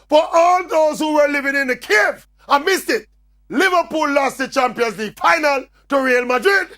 For all those who were living in the cave and missed it, Liverpool lost the Champions League final to Real Madrid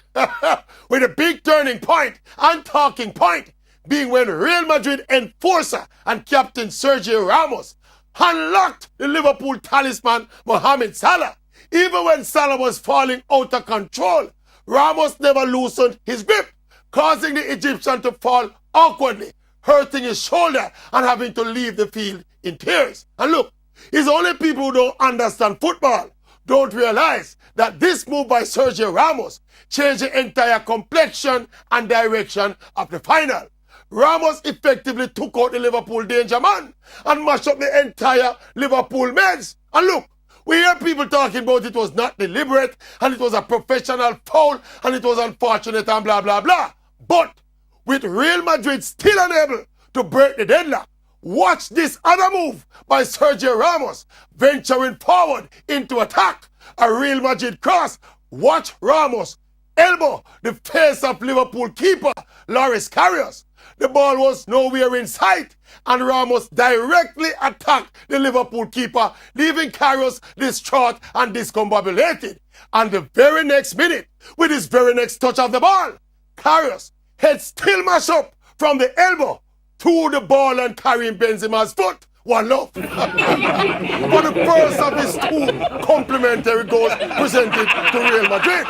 with a big turning point and talking point being when Real Madrid enforcer and captain Sergio Ramos unlocked the Liverpool talisman Mohamed Salah. Even when Salah was falling out of control, Ramos never loosened his grip, causing the Egyptian to fall awkwardly, hurting his shoulder and having to leave the field in tears. And look, it's only people who don't understand football don't realize that this move by Sergio Ramos changed the entire complexion and direction of the final. Ramos effectively took out the Liverpool danger man and mashed up the entire Liverpool meds. And look, we hear people talking about it was not deliberate and it was a professional foul and it was unfortunate and blah, blah, blah. But with Real Madrid still unable to break the deadlock, watch this other move by Sergio Ramos venturing forward into attack. A Real Madrid cross. Watch Ramos elbow the face of Liverpool keeper Loris Karius. The ball was nowhere in sight and Ramos directly attacked the Liverpool keeper, leaving Karius distraught and discombobulated. And the very next minute, with his very next touch of the ball, Karius head still mashed up from the elbow to the ball and carrying Benzema's foot. One love. For the first of his two complimentary goals presented to Real Madrid.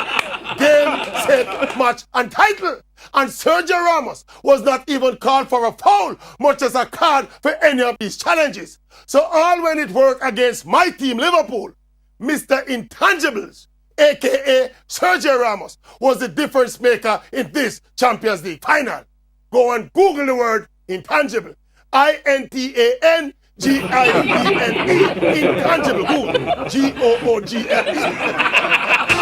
Game, set, match, and title. And Sergio Ramos was not even called for a foul, much as a card for any of these challenges. So all when it worked against my team, Liverpool, Mr. Intangibles, a.k.a. Sergio Ramos, was the difference maker in this Champions League final. Go and Google the word intangible. Intangible. Intangible. Google. Google.